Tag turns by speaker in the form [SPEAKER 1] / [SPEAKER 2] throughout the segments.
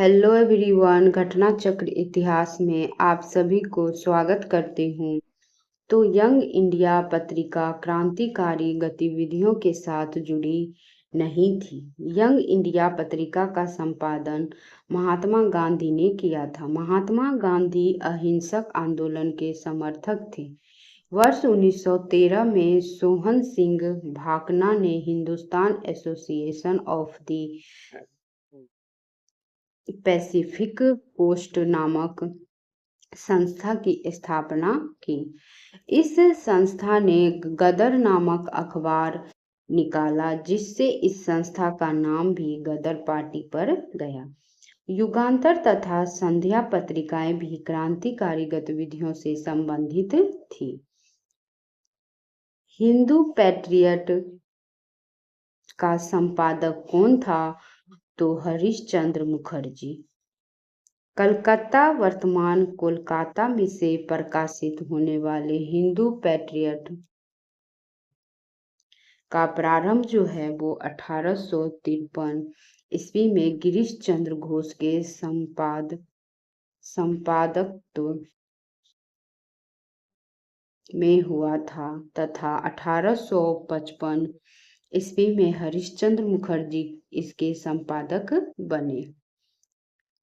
[SPEAKER 1] Hello everyone, घटना चक्र इतिहास में आप सभी को स्वागत करती हूँ। तो यंग इंडिया पत्रिका क्रांतिकारी गतिविधियों के साथ जुड़ी नहीं थी। यंग इंडिया पत्रिका का संपादन महात्मा गांधी ने किया था। महात्मा गांधी अहिंसक आंदोलन के समर्थक थे। वर्ष 1913 में सोहन सिंह भाकना ने Hindustan association of the Pacific Coast नामक संस्था की स्थापना की। इस संस्था ने गदर नामक अखबार निकाला, जिससे इस संस्था का नाम भी गदर पार्टी पर गया। युगांतर तथा संध्या पत्रिकाएं भी क्रांतिकारी गतिविधियों से संबंधित थी। हिंदू पैट्रियट का संपादक कौन था? तो हरिश्चंद्र मुखर्जी। कलकत्ता वर्तमान कोलकाता में से प्रकाशित होने वाले हिंदू पैट्रियट का प्रारंभ जो है वो 1853 ईस्वी में गिरीश चंद्र घोष के संपादकत्व में हुआ था तथा 1855 ईस्वी में हरिश्चंद्र मुखर्जी इसके संपादक बने।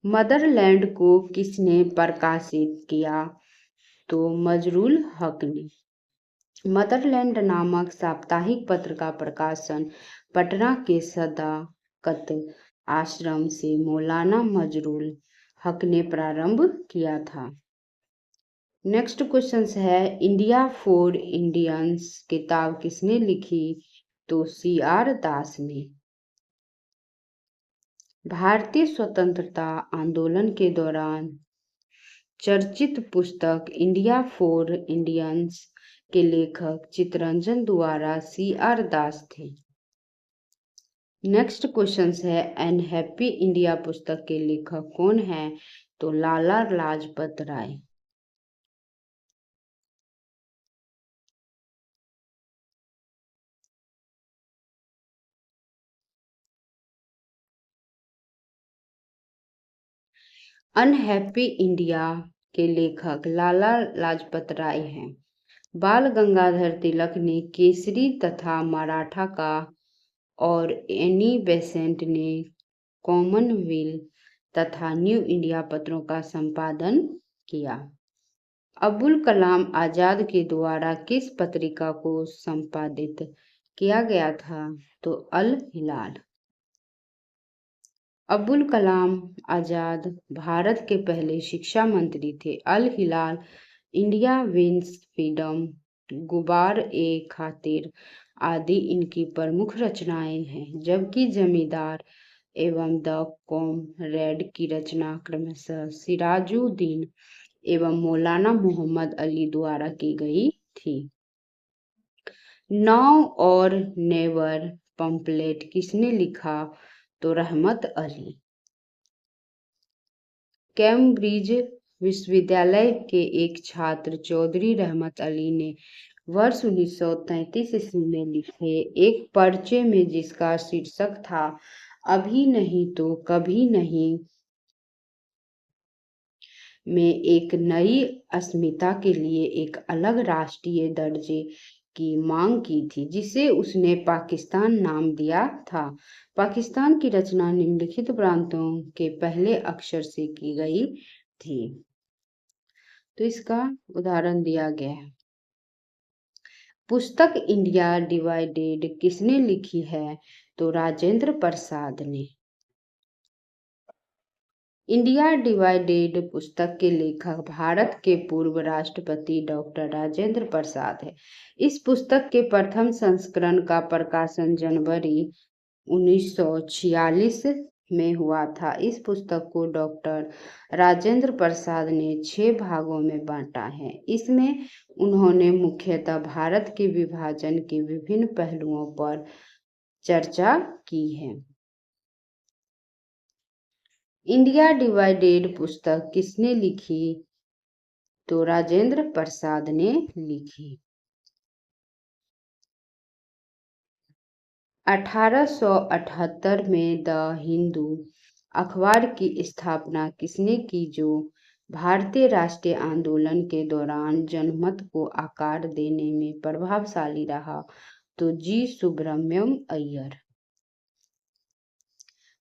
[SPEAKER 1] मदरलैंड को किसने प्रकाशित किया? तो मजरूल हक ने। मदरलैंड नामक साप्ताहिक पत्र का प्रकाशन पटना के सदाकत आश्रम से मौलाना मजरूल हक ने प्रारंभ किया था। नेक्स्ट क्वेश्चन है, इंडिया फॉर इंडियंस किताब किसने लिखी? तो CR दास ने। भारतीय स्वतंत्रता आंदोलन के दौरान चर्चित पुस्तक इंडिया फॉर इंडियंस के लेखक चित्तरंजन द्वारा CR दास थे। नेक्स्ट क्वेश्चन है, अनहैप्पी इंडिया पुस्तक के लेखक कौन है? तो लाला लाजपत राय। अनहैप्पी इंडिया के लेखक लाला लाजपत राय हैं। बाल गंगाधर तिलक ने केसरी तथा मराठा का और एनी बेसेंट ने कॉमनवेल्थ तथा न्यू इंडिया पत्रों का संपादन किया। अबुल कलाम आजाद के द्वारा किस पत्रिका को संपादित किया गया था? तो अल हिलाल। अबुल कलाम आजाद भारत के पहले शिक्षा मंत्री थे। अल हिलाल, इंडिया विंस फ्रीडम, गुबार ए खातिर आदि इनकी प्रमुख रचनाएं हैं, जबकि जमींदार एवं द कॉमरेड की रचना क्रमशः सिराजुद्दीन एवं मौलाना मोहम्मद अली द्वारा की गई थी। नाउ और नेवर पंपलेट किसने लिखा? तो रहमत अली। कैम्ब्रिज विश्वविद्यालय के एक छात्र चौधरी रहमत अली ने वर्ष 1933 ईस्वी में लिखे एक पर्चे में, जिसका शीर्षक था अभी नहीं तो कभी नहीं, में एक नई अस्मिता के लिए एक अलग राष्ट्रीय दर्जे की मांग की थी, जिसे उसने पाकिस्तान नाम दिया था। पाकिस्तान की रचना निम्नलिखित प्रांतों के पहले अक्षर से की गई थी। तो इसका उदाहरण दिया गया है। पुस्तक इंडिया डिवाइडेड किसने लिखी है? तो राजेंद्र प्रसाद ने। इंडिया डिवाइडेड पुस्तक के लेखक भारत के पूर्व राष्ट्रपति डॉक्टर राजेंद्र प्रसाद है। इस पुस्तक के प्रथम संस्करण का प्रकाशन जनवरी 1946 में हुआ था। इस पुस्तक को डॉक्टर राजेंद्र प्रसाद ने 6 भागों में बांटा है। इसमें उन्होंने मुख्यतः भारत के विभाजन के विभिन्न पहलुओं पर चर्चा की है। इंडिया डिवाइडेड पुस्तक किसने लिखी? तो राजेंद्र प्रसाद ने लिखी। 1878 में द हिंदू अखबार की स्थापना किसने की जो भारतीय राष्ट्रीय आंदोलन के दौरान जनमत को आकार देने में प्रभावशाली रहा? तो जी सुब्रमण्यम अय्यर।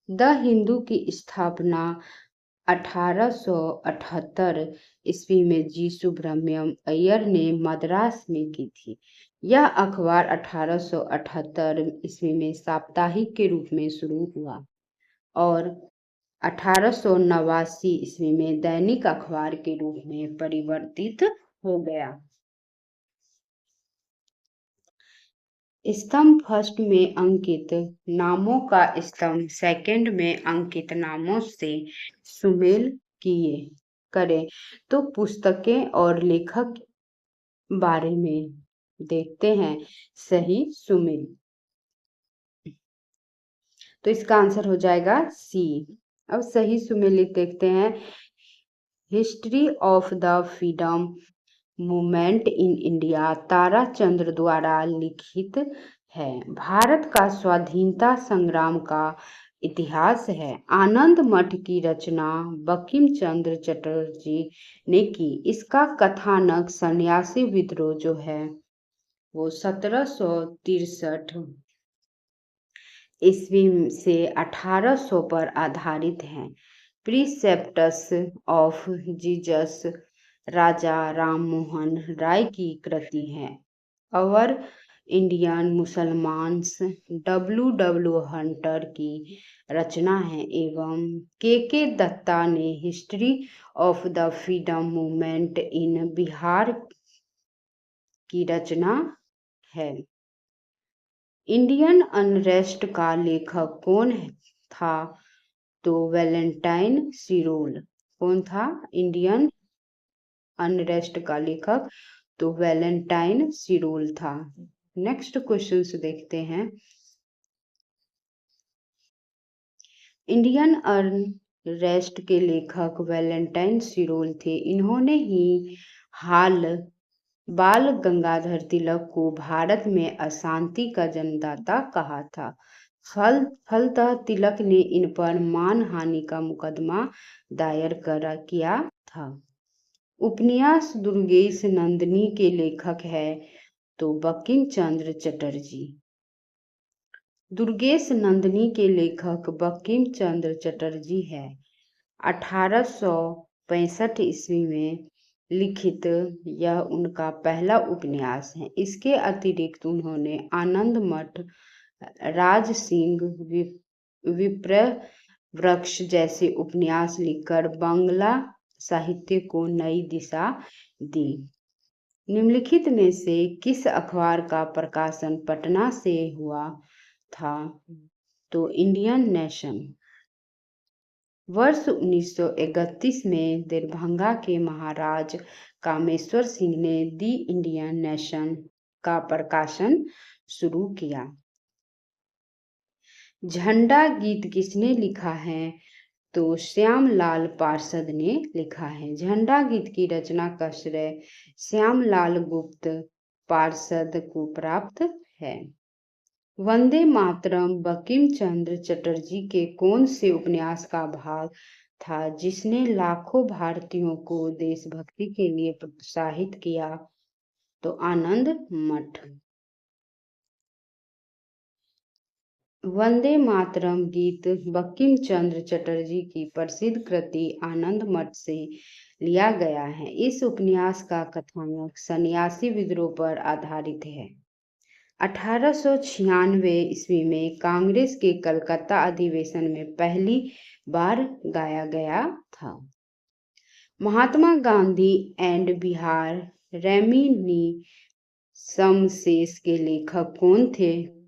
[SPEAKER 1] द हिंदू की स्थापना 1878 ईस्वी में जी सुब्रमण्यम अय्यर ने मद्रास में की थी। यह अखबार 1878 ईस्वी में साप्ताहिक के रूप में शुरू हुआ और 1889 ईस्वी में दैनिक अखबार के रूप में परिवर्तित हो गया। स्तंभ फर्स्ट में अंकित नामों का स्तंभ सेकंड में अंकित नामों से सुमेल करें। तो पुस्तकें और लेखक बारे में देखते हैं। सही सुमेल। तो इसका आंसर हो जाएगा सी। अब सही सुमेलित देखते हैं। History of the freedom movement in India Tarachandra द्वारा लिखित है। भारत का स्वाधीनता संग्राम का इतिहास है। आनंद मठ की रचना बंकिम चंद्र चटर्जी ने की। इसका कथानक सन्यासी विद्रोह जो है वो 1763 ईस्वी से 1800 पर आधारित है। प्रीसेप्टस ऑफ जीसस राजा राम मोहन राय की कृति है। अवर इंडियन मुसलमान्स डब्ल्यू हंटर की रचना है एवं के दत्ता ने history of the freedom movement in Bihar की रचना है। इंडियन अनरेस्ट का लेखक कौन था? तो वैलेंटाइन सिरोल। कौन था इंडियन अनरेस्ट का लेखक? तो वैलेंटाइन सिरोल था। नेक्स्ट क्वेश्चन देखते हैं। इंडियन अनरेस्ट के लेखक वैलेंटाइन सिरोल थे। इन्होंने ही बाल गंगाधर तिलक को भारत में अशांति का जन्मदाता कहा था। फलतः तिलक ने इन पर मानहानि का मुकदमा दायर किया था। उपन्यास दुर्गेश नंदिनी के लेखक है तो बंकिम चंद्र चटर्जी। दुर्गेश नंदिनी के लेखक बंकिम चंद्र चटर्जी है। 1865 ईस्वी में लिखित यह उनका पहला उपन्यास है। इसके अतिरिक्त उन्होंने आनंद मठ, राज सिंह, विप्र वृक्ष जैसे उपन्यास लिखकर बांग्ला साहित्य को नई दिशा दी। निम्नलिखित में से किस अखबार का प्रकाशन पटना से हुआ था? तो इंडियन नेशन। वर्ष 1931 में दरभंगा के महाराज कामेश्वर सिंह ने दी इंडियन नेशन का प्रकाशन शुरू किया। झंडा गीत किसने लिखा है? तो श्यामलाल पार्षद ने लिखा है। झंडा गीत की रचना का श्रेय श्यामलाल गुप्त पार्षद को प्राप्त है। वंदे मातरम बंकिम चंद्र चटर्जी के कौन से उपन्यास का भाग था जिसने लाखों भारतीयों को देशभक्ति के लिए प्रोत्साहित किया? तो आनंद मठ। वंदे मातरम गीत बंकिम चंद्र चटर्जी की प्रसिद्ध कृति आनंद मठ से लिया गया है। इस उपन्यास का कथानक सन्यासी विद्रोह पर आधारित है। 1896 ईस्वी में कांग्रेस के कलकत्ता अधिवेशन में पहली बार गाया गया था। महात्मा गांधी एंड बिहार रेमिनिसंसेस के लेखक कौन थे?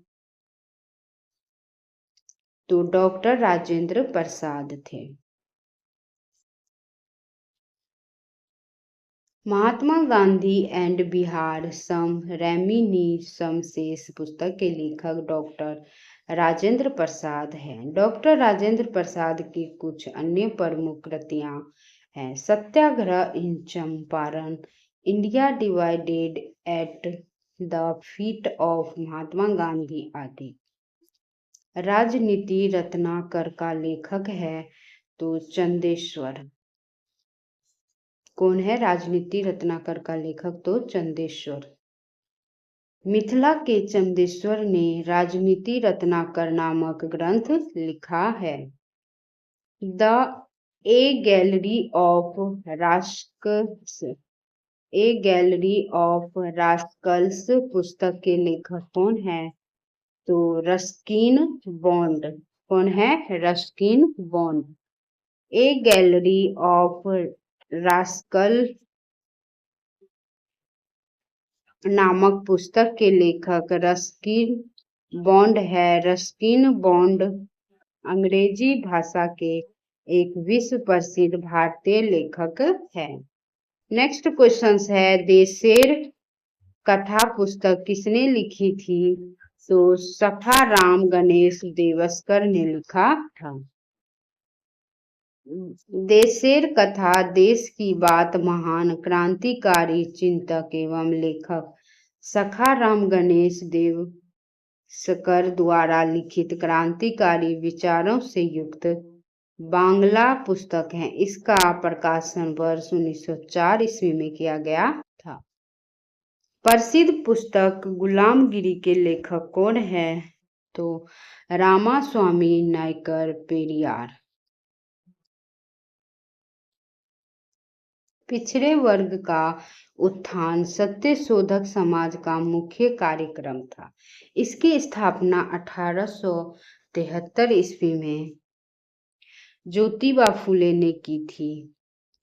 [SPEAKER 1] तो डॉक्टर राजेंद्र प्रसाद थे। महात्मा गांधी एंड बिहार सम रेमिनिसंसेस पुस्तक के लेखक डॉक्टर राजेंद्र प्रसाद हैं। डॉक्टर राजेंद्र प्रसाद की कुछ अन्य प्रमुख कृतियां हैं Satyagraha in Champaran, India divided at the feet of Mahatma Gandhi आदि। राजनीति रत्नाकर का लेखक है? तो चंदेश्वर। कौन है राजनीति रत्नाकर का लेखक? तो चंदेश्वर। मिथिला के चंदेश्वर ने राजनीति रत्नाकर नामक ग्रंथ लिखा है। The A gallery of Rascals A gallery of Rascals पुस्तक के लेखक कौन है? तो रस्किन बॉन्ड। कौन है? Ruskin bond. A gallery of rascal नामक पुस्तक के लेखक रस्किन बॉन्ड है। रस्किन बॉन्ड अंग्रेजी भाषा के एक विश्व प्रसिद्ध भारतीय लेखक है। नेक्स्ट क्वेश्चन है, देशेर कथा पुस्तक किसने लिखी थी? तो सखा राम गणेश देवस्कर ने लिखा था। देशेर कथा देश की बात महान क्रांतिकारी चिंतक एवं लेखक सखा राम गणेश देवस्कर द्वारा लिखित क्रांतिकारी विचारों से युक्त बांग्ला पुस्तक है। इसका प्रकाशन वर्ष 1904 ईस्वी में किया गया था। प्रसिद्ध पुस्तक गुलामगिरी के लेखक कौन है? तो रामास्वामी नायकर पेरियार। पिछड़े वर्ग का उत्थान सत्यशोधक समाज का मुख्य कार्यक्रम था। इसकी स्थापना 1873 ईस्वी में ज्योतिबा फूले ने की थी।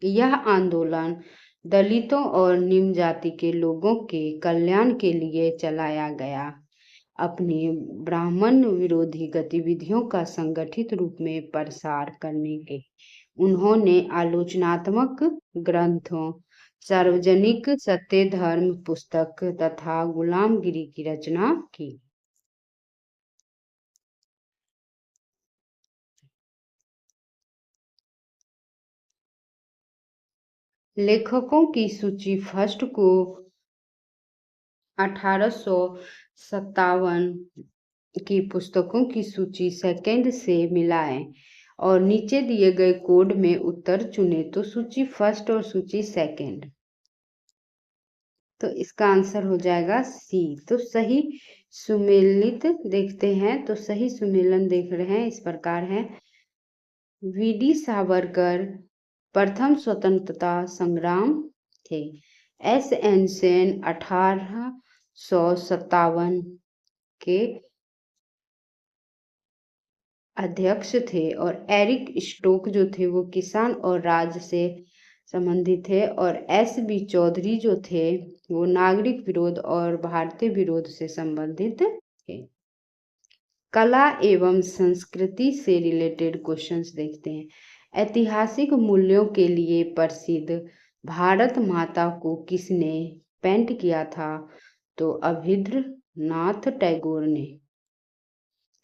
[SPEAKER 1] यह आंदोलन दलितों और निम्न जाति के लोगों के कल्याण के लिए चलाया गया। अपनी ब्राह्मण विरोधी गतिविधियों का संगठित रूप में प्रसार करने के उन्होंने आलोचनात्मक ग्रंथों, सार्वजनिक सत्य धर्म पुस्तक तथा गुलामगिरी की रचना की। लेखकों की सूची फर्स्ट को 1857 की पुस्तकों की सूची सेकंड से मिलाएं और नीचे दिए गए कोड में उत्तर चुने। तो सूची फर्स्ट और सूची सेकंड, तो इसका आंसर हो जाएगा सी। तो सही सुमेलित देखते हैं, तो सही सुमेलन देख रहे हैं इस प्रकार है। वीडी सावरकर प्रथम स्वतंत्रता संग्राम थे। एस एन सेन 1857 के अध्यक्ष थे और एरिक स्टोक जो थे वो किसान और राज्य से संबंधित थे और एस बी चौधरी जो थे वो नागरिक विरोध और भारतीय विरोध से संबंधित थे। कला एवं संस्कृति से रिलेटेड क्वेश्चंस देखते हैं। ऐतिहासिक मूल्यों के लिए प्रसिद्ध भारत माता को किसने पेंट किया था? तो अभिन्द्रनाथ टैगोर ने।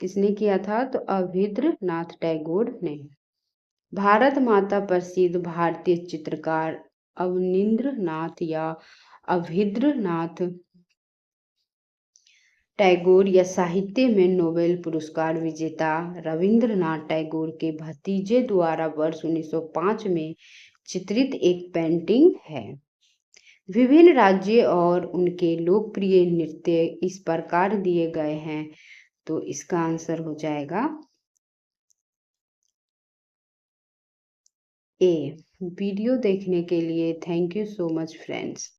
[SPEAKER 1] किसने किया था? तो अभिन्द्रनाथ टैगोर ने। भारत माता प्रसिद्ध भारतीय चित्रकार अवनींद्रनाथ या अभिन्द्रनाथ टैगोर या साहित्य में नोबेल पुरस्कार विजेता रविंद्रनाथ टैगोर के भतीजे द्वारा वर्ष 1905 में चित्रित एक पेंटिंग है। विभिन्न राज्य और उनके लोकप्रिय नृत्य इस प्रकार दिए गए हैं, तो इसका आंसर हो जाएगा ए। वीडियो देखने के लिए thank you so much friends.